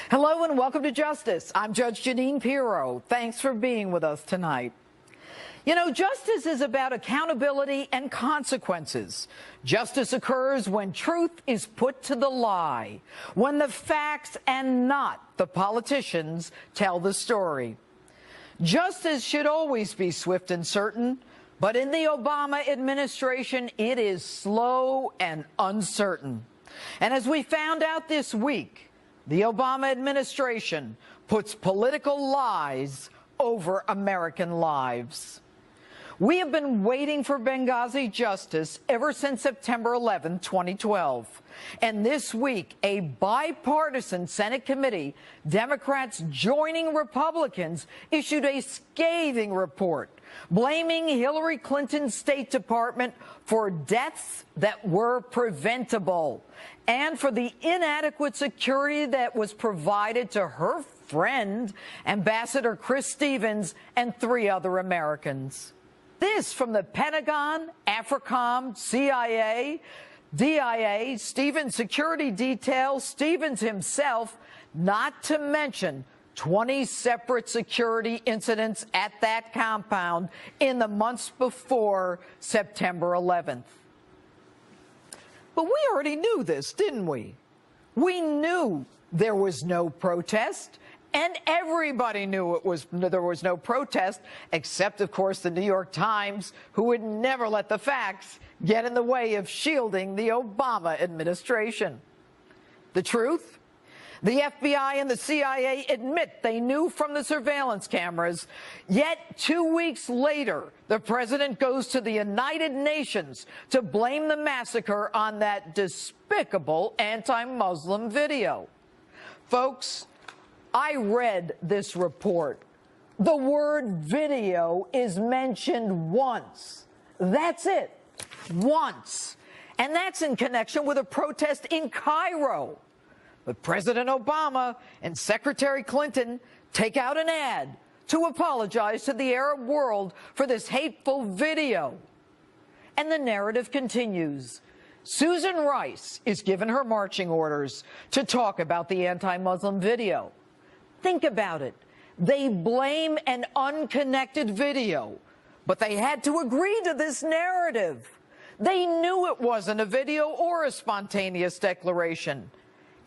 Hello and welcome to Justice. I'm Judge Jeanine Piro. Thanks for being with us tonight. You know, justice is about accountability and consequences. Justice occurs when truth is put to the lie, when the facts and not the politicians tell the story. Justice should always be swift and certain, but in the Obama administration, it is slow and uncertain. And as we found out this week, the Obama administration puts political lies over American lives. We have been waiting for Benghazi justice ever since September 11, 2012. And this week, a bipartisan Senate committee, Democrats joining Republicans, issued a scathing report blaming Hillary Clinton's State Department for deaths that were preventable and for the inadequate security that was provided to her friend, Ambassador Chris Stevens, and 3 other Americans. This from the Pentagon, AFRICOM, CIA, DIA, Stevens security detail, Stevens himself, not to mention 20 separate security incidents at that compound in the months before September 11th. But we already knew this, didn't we? We knew there was no protest. And everybody knew there was no protest, except, of course, the New York Times, who would never let the facts get in the way of shielding the Obama administration. The truth? The FBI and the CIA admit they knew from the surveillance cameras, yet 2 weeks later, the president goes to the United Nations to blame the massacre on that despicable anti-Muslim video. Folks, I read this report. The word video is mentioned once. That's it. Once. And that's in connection with a protest in Cairo. But President Obama and Secretary Clinton take out an ad to apologize to the Arab world for this hateful video. And the narrative continues. Susan Rice is given her marching orders to talk about the anti-Muslim video. Think about it. They blame an unconnected video, but they had to agree to this narrative. They knew it wasn't a video or a spontaneous declaration.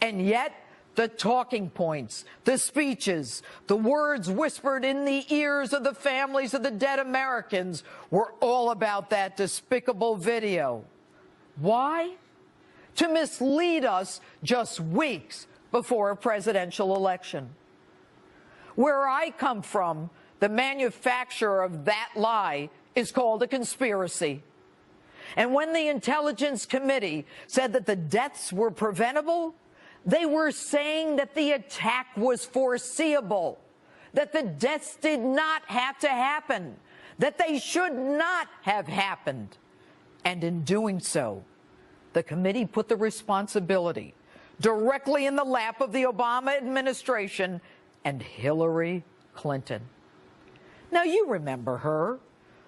And yet, the talking points, the speeches, the words whispered in the ears of the families of the dead Americans were all about that despicable video. Why? To mislead us just weeks before a presidential election. Where I come from, the manufacturer of that lie is called a conspiracy. And when the Intelligence Committee said that the deaths were preventable, they were saying that the attack was foreseeable, that the deaths did not have to happen, that they should not have happened. And in doing so, the committee put the responsibility directly in the lap of the Obama administration and Hillary Clinton. Now, you remember her,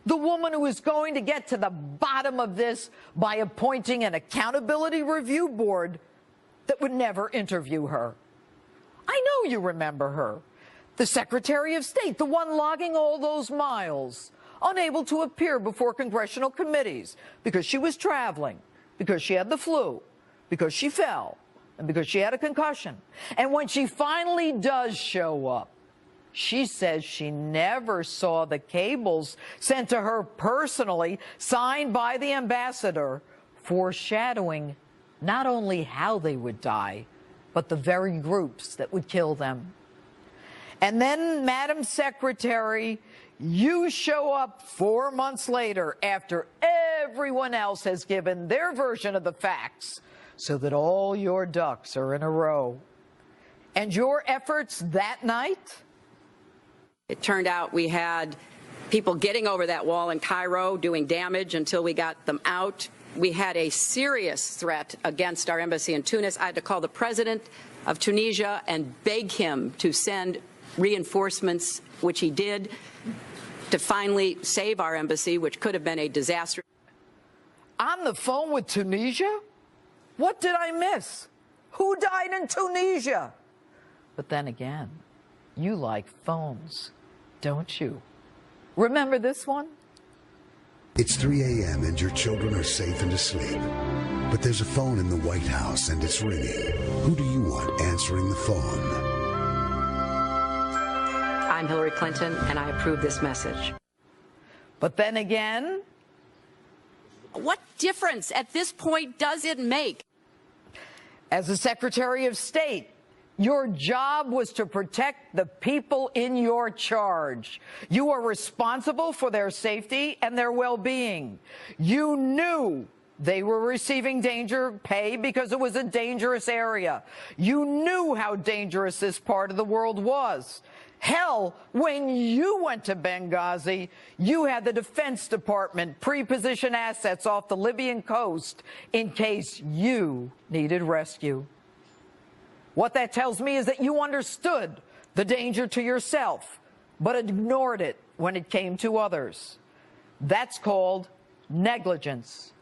the woman who is going to get to the bottom of this by appointing an accountability review board that would never interview her. I know you remember her, the Secretary of State, the one logging all those miles, unable to appear before congressional committees because she was traveling, because she had the flu, because she fell, and because she had a concussion. And when she finally does show up, she says she never saw the cables sent to her personally, signed by the ambassador, foreshadowing not only how they would die, but the very groups that would kill them. And then, Madam Secretary, you show up 4 months later after everyone else has given their version of the facts so that all your ducks are in a row. And your efforts that night? It turned out we had people getting over that wall in Cairo, doing damage until we got them out. We had a serious threat against our embassy in Tunis. I had to call the president of Tunisia and beg him to send reinforcements, which he did, to finally save our embassy, which could have been a disaster. On the phone with Tunisia? What did I miss? Who died in Tunisia? But then again, you like phones, don't you? Remember this one? It's 3 a.m. and your children are safe and asleep. But there's a phone in the White House and it's ringing. Who do you want answering the phone? I'm Hillary Clinton, and I approve this message. But then again, What difference at this point does it make? as the Secretary of State, your job was to protect the people in your charge. You are responsible for their safety and their well-being. You knew they were receiving danger pay because it was a dangerous area. You knew how dangerous this part of the world was. Hell, when you went to Benghazi, you had the Defense Department pre-position assets off the Libyan coast in case you needed rescue. What that tells me is that you understood the danger to yourself, but ignored it when it came to others. That's called negligence.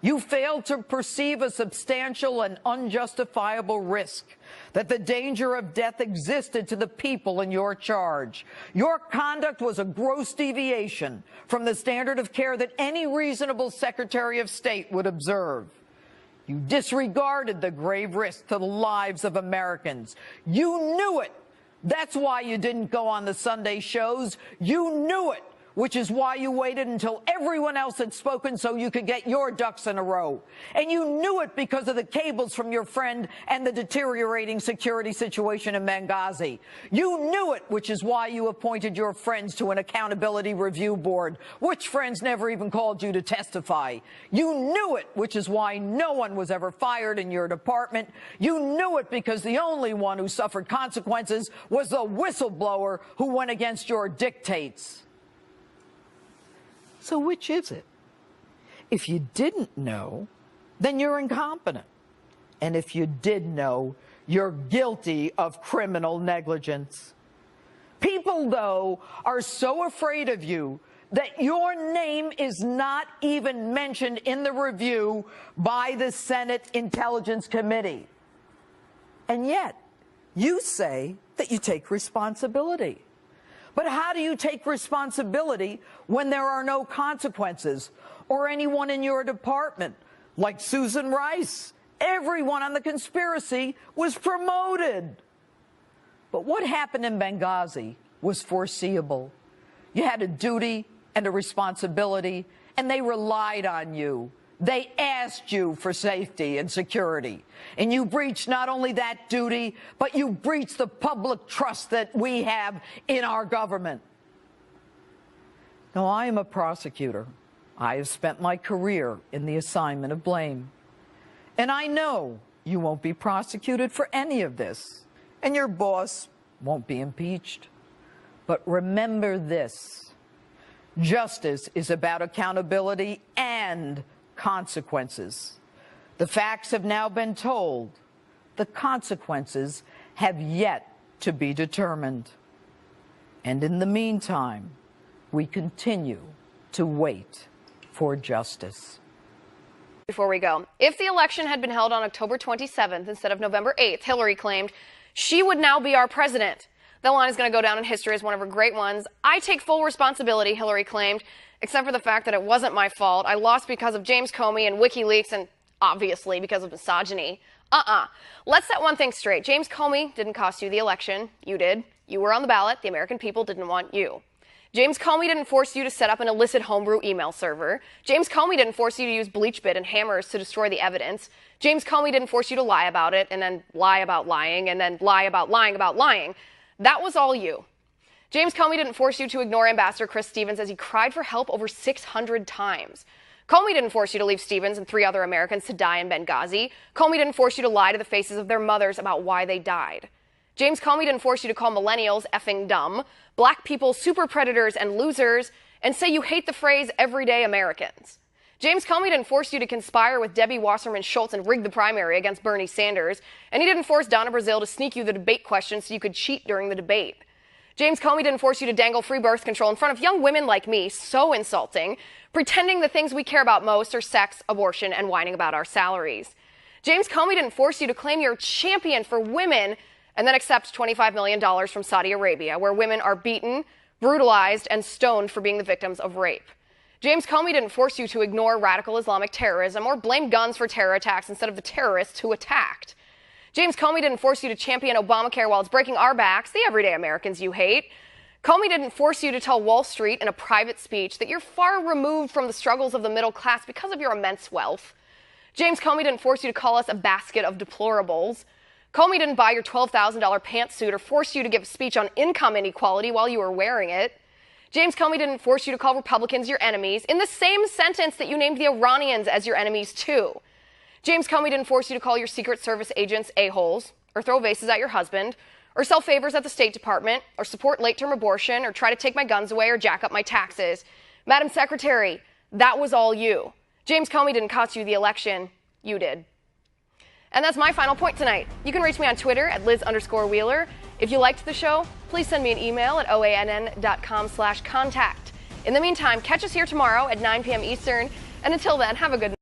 You failed to perceive a substantial and unjustifiable risk, that the danger of death existed to the people in your charge. Your conduct was a gross deviation from the standard of care that any reasonable Secretary of State would observe. You disregarded the grave risk to the lives of Americans. You knew it. That's why you didn't go on the Sunday shows. You knew it, which is why you waited until everyone else had spoken so you could get your ducks in a row. And you knew it because of the cables from your friend and the deteriorating security situation in Benghazi. You knew it, which is why you appointed your friends to an accountability review board, which friends never even called you to testify. You knew it, which is why no one was ever fired in your department. You knew it because the only one who suffered consequences was the whistleblower who went against your dictates. So which is it? If you didn't know, then you're incompetent. And if you did know, you're guilty of criminal negligence. People, though, are so afraid of you that your name is not even mentioned in the review by the Senate Intelligence Committee. And yet, you say that you take responsibility. But how do you take responsibility when there are no consequences, or anyone in your department, like Susan Rice? Everyone on the conspiracy was promoted. But what happened in Benghazi was foreseeable. You had a duty and a responsibility, and they relied on you. They asked you for safety and security. And you breached not only that duty, but you breached the public trust that we have in our government. Now, I am a prosecutor. I have spent my career in the assignment of blame. And I know you won't be prosecuted for any of this, and your boss won't be impeached. But remember this: justice is about accountability and consequences. The facts have now been told. The consequences have yet to be determined. And in the meantime, we continue to wait for justice. Before we go, if the election had been held on October 27th instead of November 8th, Hillary claimed she would now be our president. That line is going to go down in history as one of her great ones. I take full responsibility, Hillary claimed, except for the fact that it wasn't my fault. I lost because of James Comey and WikiLeaks, and obviously because of misogyny. Let's set one thing straight. James Comey didn't cost you the election. You did. You were on the ballot. The American people didn't want you. James Comey didn't force you to set up an illicit homebrew email server. James Comey didn't force you to use bleach bit and hammers to destroy the evidence. James Comey didn't force you to lie about it and then lie about lying and then lie about lying about lying. That was all you. James Comey didn't force you to ignore Ambassador Chris Stevens as he cried for help over 600 times. Comey didn't force you to leave Stevens and 3 other Americans to die in Benghazi. Comey didn't force you to lie to the faces of their mothers about why they died. James Comey didn't force you to call millennials effing dumb, black people super predators and losers, and say you hate the phrase everyday Americans. James Comey didn't force you to conspire with Debbie Wasserman Schultz and rig the primary against Bernie Sanders, and he didn't force Donna Brazile to sneak you the debate questions so you could cheat during the debate. James Comey didn't force you to dangle free birth control in front of young women like me, so insulting, pretending the things we care about most are sex, abortion, and whining about our salaries. James Comey didn't force you to claim you're a champion for women and then accept $25 million from Saudi Arabia, where women are beaten, brutalized, and stoned for being the victims of rape. James Comey didn't force you to ignore radical Islamic terrorism or blame guns for terror attacks instead of the terrorists who attacked. James Comey didn't force you to champion Obamacare while it's breaking our backs, the everyday Americans you hate. Comey didn't force you to tell Wall Street in a private speech that you're far removed from the struggles of the middle class because of your immense wealth. James Comey didn't force you to call us a basket of deplorables. Comey didn't buy your $12,000 pantsuit or force you to give a speech on income inequality while you were wearing it. James Comey didn't force you to call Republicans your enemies in the same sentence that you named the Iranians as your enemies too. James Comey didn't force you to call your Secret Service agents a-holes, or throw vases at your husband, or sell favors at the State Department, or support late-term abortion, or try to take my guns away, or jack up my taxes. Madam Secretary, that was all you. James Comey didn't cost you the election. You did. And that's my final point tonight. You can reach me on Twitter at Liz_Wheeler. If you liked the show, please send me an email at oann.com/contact. In the meantime, catch us here tomorrow at 9 p.m. Eastern. And until then, have a good night.